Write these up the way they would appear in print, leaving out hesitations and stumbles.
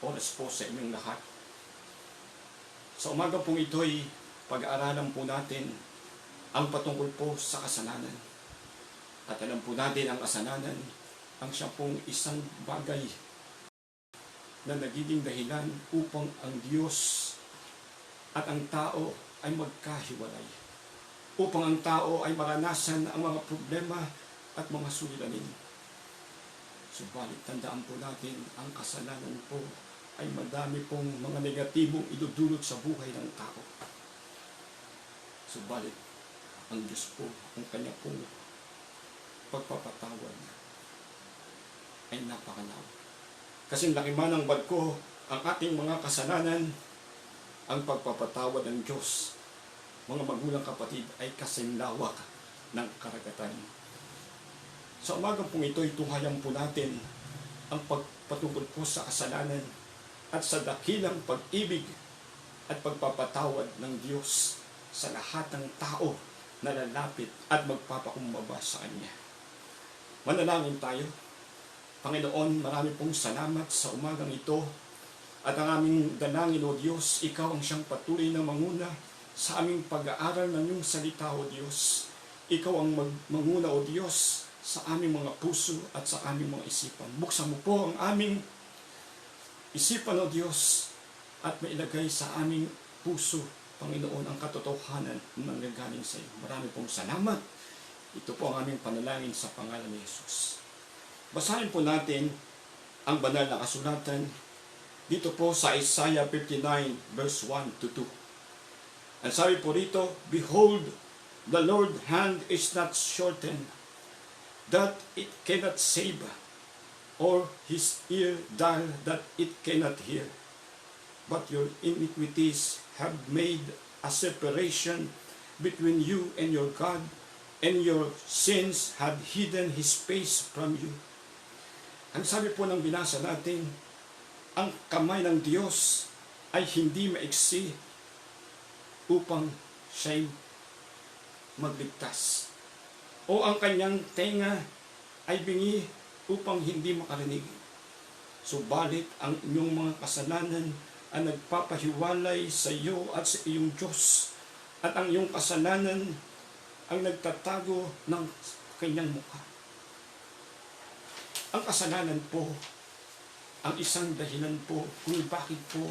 oras po sa inyong lahat. Sa umaga pong ito'y pag-aaralan po natin ang patungkol po sa kasalanan. At alam po natin ang kasalanan ang siya pong isang bagay na nagiging dahilan upang ang Diyos at ang tao ay magkahiwalay. Upang ang tao ay maranasan ang mga problema at mga suliranin. Subalit tandaan po natin, ang kasalanan po ay madami pong mga negatibong idudulot sa buhay ng tao. Subalit, ang Diyos po, ang Kanya pong pagpapatawad ay napakalawak. Kasi laki man ang bagko ang ating mga kasalanan, ang pagpapatawad ng Diyos, mga magulang kapatid, ay kasing lawak ng karagatan. Sa umagang pong ito, itunghayan po natin ang pagpatungkol po sa kasalanan at sa dakilang pag-ibig at pagpapatawad ng Diyos sa lahat ng tao na lalapit at magpapakumbaba sa Kanya. Manalangin tayo. Panginoon, marami pong salamat sa umagang ito at ang aming dalangin, O Diyos, Ikaw ang siyang patuloy na manguna sa aming pag-aaral ng iyong salita, O Diyos. Ikaw ang manguna, O Diyos, sa aming mga puso at sa aming mga isipan. Buksan mo po ang aming isipan, O Diyos, at mailagay sa aming puso, Panginoon, ang katotohanan na nanggagaling sa iyo. Marami pong salamat. Ito po ang aming panalangin sa pangalan ni Jesus. Basahin po natin ang banal na kasulatan dito po sa Isaiah 59 verse 1 to 2. Ang sabi po rito, Behold, the Lord's hand is not shortened, that it cannot save, or his ear dull that it cannot hear. But your iniquities have made a separation between you and your God, and your sins have hidden his face from you. Ang sabi po ng binasa natin, ang kamay ng Diyos ay hindi maiksi upang siya'y magligtas. O ang kanyang tenga ay bingi upang hindi makarinig. Subalit ang inyong mga kasalanan ay nagpapahiwalay sa iyo at sa iyong Diyos, at ang iyong kasalanan ang nagtatago ng kanyang mukha. Ang kasalanan po ang isang dahilan po kung bakit po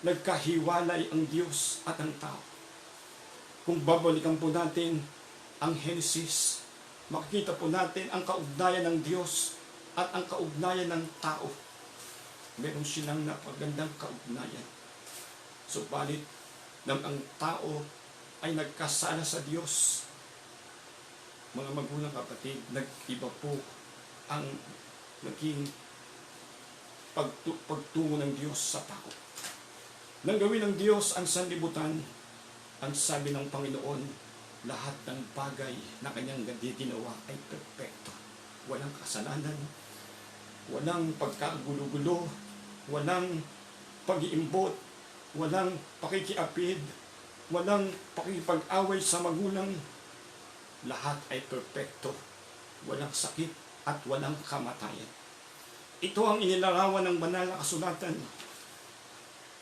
nagkahiwalay ang Diyos at ang tao. Kung babalikan po natin ang Genesis, makikita po natin ang kaugnayan ng Diyos at ang kaugnayan ng tao. Meron silang napagandang kaugnayan. Subalit, nang ang tao ay nagkasala sa Diyos, mga magulang kapatid, nag-iba po ang naging pagtungo ng Diyos sa tao. Nang gawin ng Diyos ang sanlibutan, ang sabi ng Panginoon, lahat ng bagay na kanyang ginawa ay perpekto. Walang kasalanan, walang pagkagulo-gulo, walang pag-iimbot, walang pakikiapid, walang pakikipag-away sa magulang. Lahat ay perpekto, walang sakit at walang kamatayan. Ito ang inilarawan ng banal na kasulatan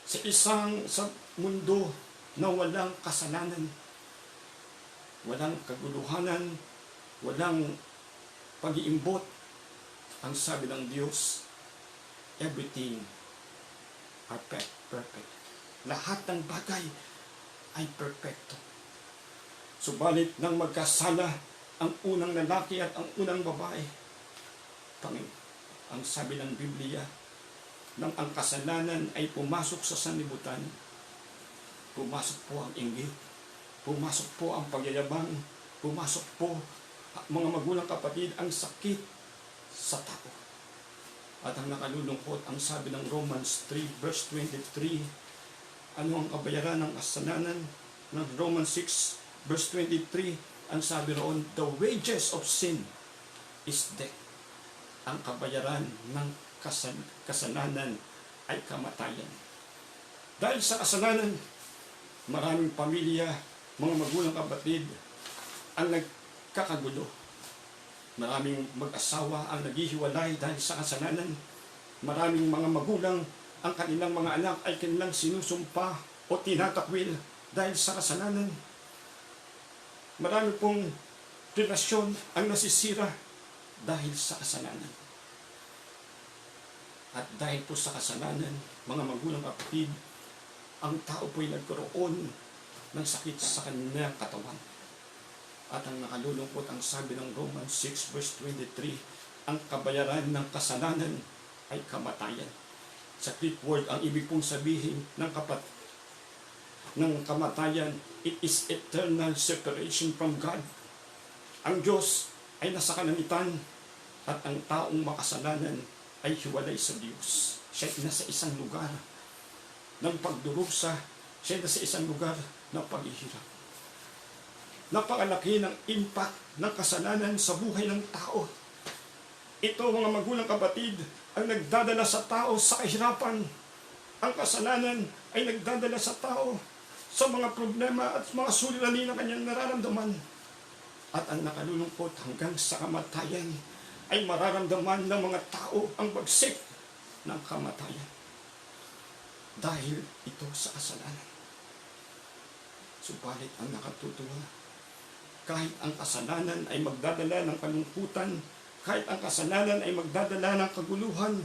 sa mundo na walang kasalanan, walang kaguluhanan, walang pag-iimbot. Ang sabi ng Diyos, everything perfect. Lahat ng bagay ay perfecto. Subalit nang magkasala ang unang lalaki at ang unang babae, ang sabi ng Biblia, nang ang kasalanan ay pumasok sa sanlibutan, pumasok po ang inggit, pumasok po ang pagyayabang, pumasok po, mga magulang kapatid, ang sakit sa tao. At ang nakalulungkot, ang sabi ng Romans 3 verse 23, ano ang kabayaran ng kasalanan? Ng Romans 6 verse 23, ang sabi roon, the wages of sin is death. Ang kabayaran ng kasalanan ay kamatayan. Dahil sa kasalanan, maraming pamilya, mga magulang kapatid, ang nagkakagulo. Maraming mag-asawa ang naghihiwalay dahil sa kasalanan. Maraming mga magulang, ang kanilang mga anak ay kanilang sinusumpa o tinatakwil dahil sa kasalanan. Marami pong relasyon ang nasisira dahil sa kasalanan. At dahil po sa kasalanan, mga magulang kapatid, ang tao po'y nagkaroon ng sakit sa kanyang katawan. At ang nakalulungkot, ang sabi ng Romans 6 verse 23, ang kabayaran ng kasalanan ay kamatayan. Sa Greek word, ang ibig pong sabihin ng kamatayan, it is eternal separation from God. Ang Diyos ay nasa kalangitan at ang taong makasalanan ay hiwalay sa Diyos. Siya ay nasa isang lugar ng pagdurusa, siya ay nasa isang lugar ng paghihirap. Napakalaki ng impact ng kasalanan sa buhay ng tao. Ito, mga magulang kapatid, ang nagdadala sa tao sa kahirapan. Ang kasalanan ay nagdadala sa tao sa mga problema at mga suliranin na kanyang nararamdaman. At ang nakalulungkot hanggang sa kamatayan ay mararamdaman ng mga tao ang bagsik ng kamatayan. Dahil ito sa kasalanan. Subalit ang nakatutuwa, kahit ang kasalanan ay magdadala ng kalungkutan, kahit ang kasalanan ay magdadala ng kaguluhan,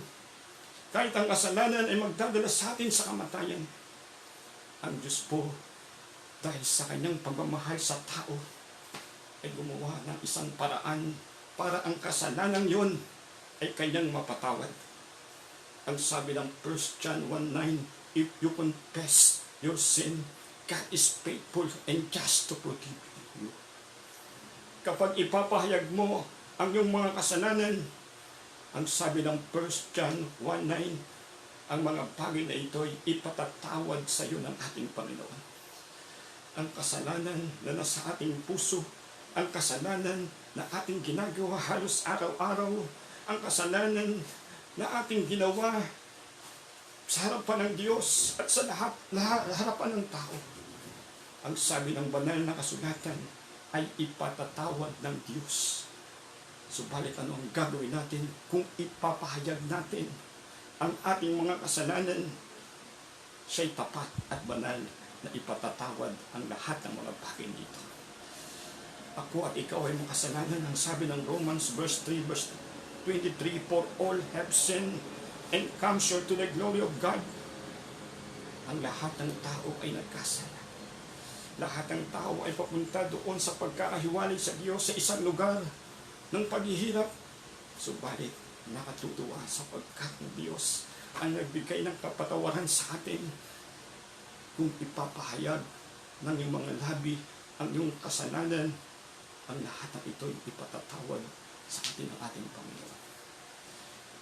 kahit ang kasalanan ay magdadala sa atin sa kamatayan, ang Diyos po, dahil sa kanyang pagmamahal sa tao, ay gumawa ng isang paraan para ang kasalanan yon ay kanyang mapatawad. Ang sabi ng 1 John 1:9, if you confess your sin, God is faithful and just to forgive you. Kapag ipapahayag mo ang iyong mga kasalanan, ang sabi ng 1 John 1:9, ang mga bagay na ito ay ipatatawad sa iyo ng ating Panginoon. Ang kasalanan na nasa ating puso, ang kasalanan na ating ginagawa halos araw-araw, ang kasalanan na ating ginawa sa harapan ng Diyos at sa harapan ng tao. Ang sabi ng banal na kasulatan ay ipatatawad ng Diyos. Subalit ano ang gagawin natin kung ipapahayag natin ang ating mga kasalanan? Siya'y tapat at banal na ipatatawad ang lahat ng mga bagay dito. Ako at ikaw ay makasalanan. Ang sabi ng Romans verse 3 verse 23, for all have sinned and come short to the glory of God. Ang lahat ng tao ay nagkasala. Lahat ng tao ay papunta doon sa pagkakahiwalay sa Diyos sa isang lugar ng paghihirap. Subalit, nakatutuwa sapagkat ng Diyos ang nagbigay ng kapatawaran sa atin kung ipapahayag ng iyong mga labi ang iyong kasalanan. Ang lahat ng ito'y ipatatawad sa atin ng ating Panginoon.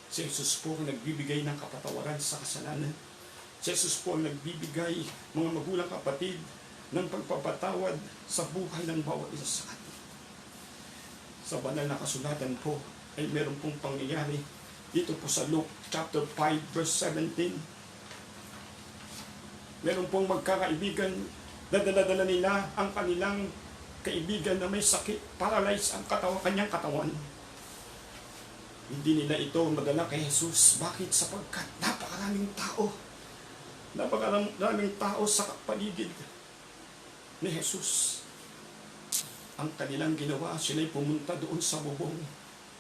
Si Jesus po ang nagbibigay ng kapatawaran sa kasalanan. Si Jesus po ang nagbibigay, mga magulang kapatid, ng pagpapatawad sa buhay ng bawat isa sa atin. Sa banal na kasulatan po ay meron pong pangyayari dito po sa Luke chapter 5 verse 17. Meron pong magkakaibigan na dala-dala nila ang kanilang kaibigan na may sakit, paralyzed ang kanyang katawan. Hindi nila ito madala kay Jesus. Bakit? Sapagkat napakaraming tao sa paligid ni Jesus. Ang kanilang ginawa, sila'y pumunta doon sa bubong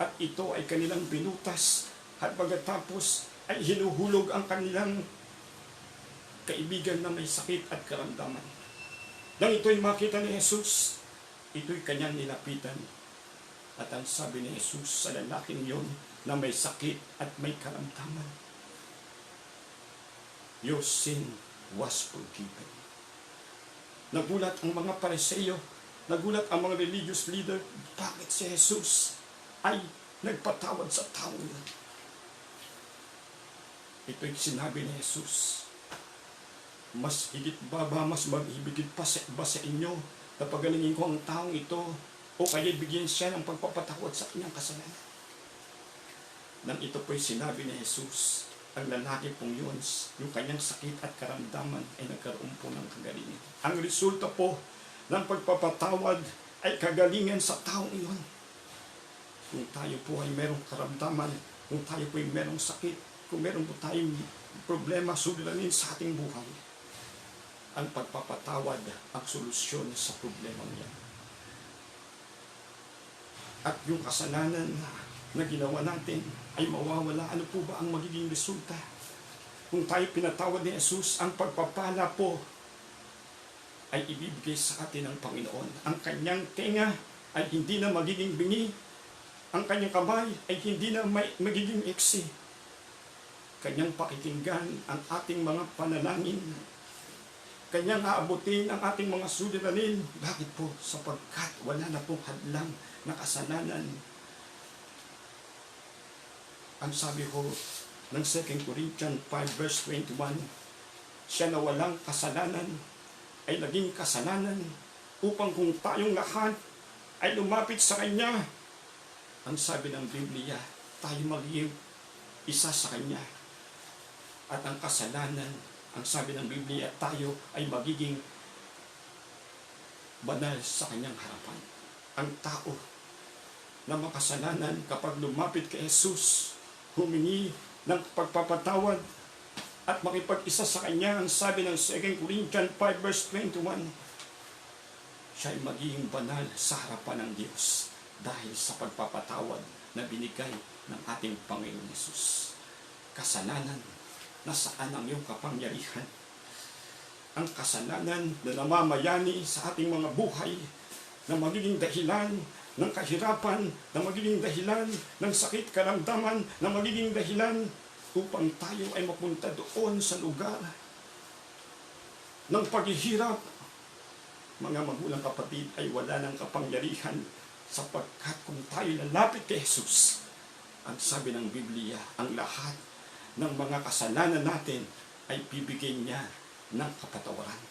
at ito ay kanilang binutas at pagkatapos ay hinuhulog ang kanilang kaibigan na may sakit at karamdaman. Nang ito'y makita ni Jesus, ito'y kanyang nilapitan. At ang sabi ni Jesus sa lalaking yon na may sakit at may karamdaman, your sin was forgiven. Nagulat ang mga Pariseo, nagulat ang mga religious leader, bakit si Jesus ay nagpatawad sa tao yun? Ito'y sinabi ni Jesus, mas higit ba mas maghibigit pa sa inyo na pagalingin ko ang taong ito o kaya bigyan siya ng pagpapatawad sa kanyang kasalanan? Nang ito po'y sinabi ni Jesus, ang lalaki pong yun, yung kanyang sakit at karamdaman ay nagkaroon po ng kagalingan. Ang resulta po ng pagpapatawad ay kagalingan sa taong iyon. Kung tayo po ay merong karamdaman, kung tayo po ay merong sakit, kung meron po tayong problema, suliranin sa ating buhay, ang pagpapatawad ang solusyon sa problema niya. At yung kasalanan na ginawa natin ay mawawala. Ano po ba ang magiging resulta? Kung tayo pinatawad ni Jesus, ang pagpapala po ay ibibigay sa atin ng Panginoon. Ang kanyang tenga ay hindi na magiging bingi. Ang kanyang kamay ay hindi na magiging iksi. Kanyang pakikinggan ang ating mga panalangin. Kanyang aabutin ang ating mga suliranin. Bakit po? Sapagkat wala na pong hadlang na kasalanan. Ang sabi ko ng 2 Corinthians 5 verse 21, siya na walang kasalanan ay naging kasalanan upang kung tayong lahat ay lumapit sa Kanya, ang sabi ng Biblia, tayo magiging isa sa Kanya. At ang kasalanan, ang sabi ng Biblia, tayo ay magiging banal sa Kanyang harapan. Ang tao na makasalanan kapag lumapit kay Jesus, humingi ng pagpapatawad at makipag-isa sa Kanya, ang sabi ng 2 Corinthians 5 verse 21, siya ay magiging banal sa harapan ng Diyos dahil sa pagpapatawad na binigay ng ating Panginoon Jesus. Kasalanan, nasaan ang iyong kapangyarihan? Ang kasalanan na namamayani sa ating mga buhay, na magiging dahilan ng kahirapan, na magiging dahilan ng sakit karamdaman, na magiging dahilan upang tayo ay mapunta doon sa lugar ng paghihirap. Mga magulang kapatid, ay wala ng kapangyarihan sapagkat kung tayo lalapit kay Jesus, ang sabi ng Biblia, ang lahat ng mga kasalanan natin ay bibigyan niya ng kapatawaran.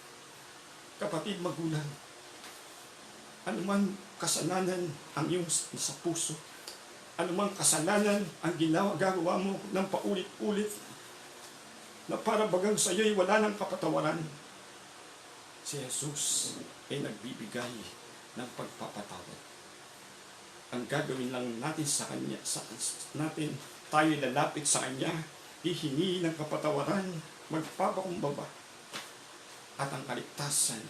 Kapatid, magulang, anuman kasalanan ang iyong sa puso, anumang kasalanan ang gagawa mo ng paulit-ulit, na para bagang sa iyo'y wala ng kapatawaran, si Jesus ay nagbibigay ng pagpapatawad. Ang gagawin lang natin sa Kanya, tayo lalapit sa Kanya, hihingi ng kapatawaran, magpapakumbaba, at ang kaligtasan,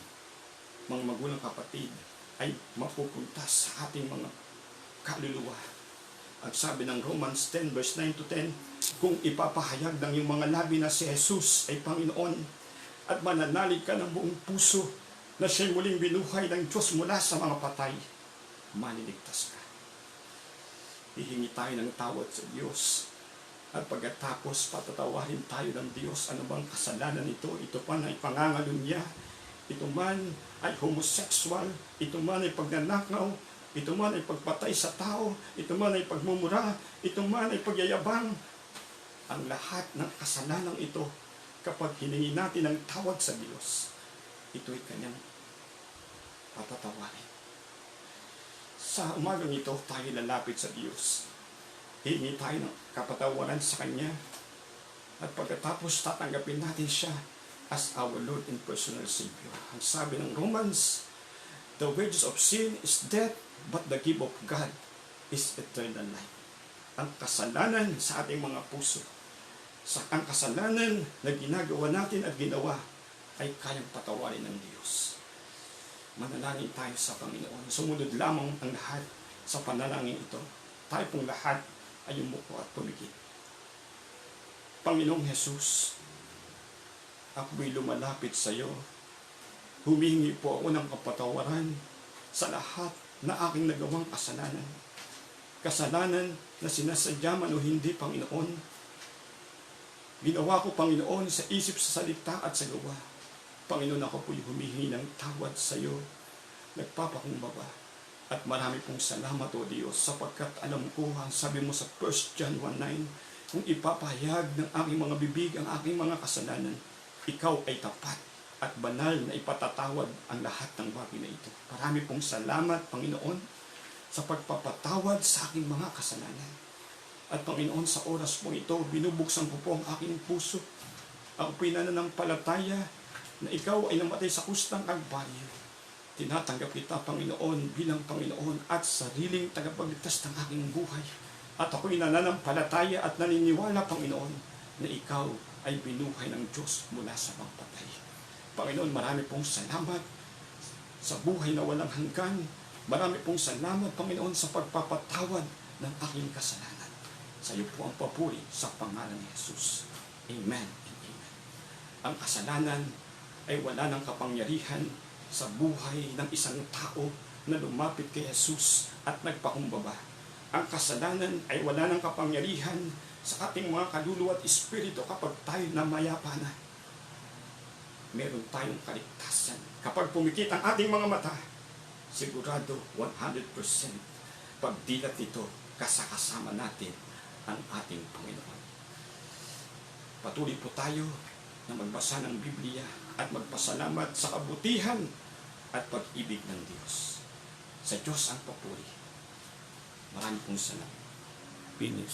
mga magulang kapatid, ay mapupunta sa ating mga kaluluwa. Ang sabi ng Romans 10 verse 9 to 10, kung ipapahayag ng iyong mga labi na si Jesus ay Panginoon, at mananalig ka ng buong puso na siya'y muling binuhay ng Diyos mula sa mga patay, maniligtas ka. Hihingi tayo ng tawad sa Diyos, at pagkatapos patatawarin tayo ng Diyos. Ano bang kasalanan ito? Ito pa na ipangangalunya, ito man ay homosexual, ito man ay pagnanakaw, ito man ay pagpatay sa tao, ito man ay pagmumura, ito man ay pagyayabang. Ang lahat ng kasalanan ito, kapag hiningi natin ng tawad sa Diyos, ito'y Kanyang patatawarin. Sa umagang ito, tayo lalapit sa Diyos. Hihingi tayo ng kapatawaran sa Kanya, at pagkatapos tatanggapin natin siya as our Lord and personal Savior. Ang sabi ng Romans, the wages of sin is death, but the gift of God is eternal life. Ang kasalanan sa ating mga puso, ang kasalanan na ginagawa natin at ginawa, ay kayang patawarin ng Diyos. Manalangin tayo sa Panginoon. Sumunod lamang ang lahat sa panalangin ito. Tayo pong lahat ay umupo at pumikit. Panginoong Jesus, ako'y lumalapit sa iyo. Humingi po ako ng kapatawaran sa lahat na aking nagawang kasalanan. Kasalanan na sinasadya man o hindi, Panginoon. Ginawa ko, Panginoon, sa isip, sa salita at sa gawa. Panginoon, ako po'y humihingi ng tawad sa iyo. Nagpapakumbaba. At marami pong salamat, O Diyos, sapagkat alam ko, ang sabi mo sa 1 John 1:9, kung ipapahayag ng aking mga bibig ang aking mga kasalanan, ikaw ay tapat at banal na ipatatawad ang lahat ng bagay na ito. Marami pong salamat, Panginoon, sa pagpapatawad sa aking mga kasalanan. At Panginoon, sa oras po ito, binubuksan ko po ang aking puso. Ako pinananampalataya na ikaw ay namatay sa krus ng Kalbaryo. Tinatanggap kita, Panginoon, bilang Panginoon at sariling tagapagligtas ng aking buhay. At ako'y nananampalataya at naniniwala, Panginoon, na ikaw ay binuhay ng Diyos mula sa mga patay. Panginoon, marami pong salamat sa buhay na walang hanggan. Marami pong salamat, Panginoon, sa pagpapatawad ng aking kasalanan. Sa iyo po ang papuri sa pangalan ni Jesus. Amen and amen. Ang kasalanan ay wala ng kapangyarihan sa buhay ng isang tao na lumapit kay Jesus at nagpakumbaba. Ang kasalanan ay wala ng kapangyarihan sa ating mga kaluluwa at espiritu kapag tayo namayapa na. Meron tayong kaligtasan. Kapag pumikit ang ating mga mata, sigurado 100% pagdilat ito, kasakasama natin ang ating Panginoon. Patuloy po tayo na magbasa ng Biblia at magpasalamat sa kabutihan at pag-ibig ng Diyos. Sa Diyos ang papuri. Maraming pong salamat. Finish.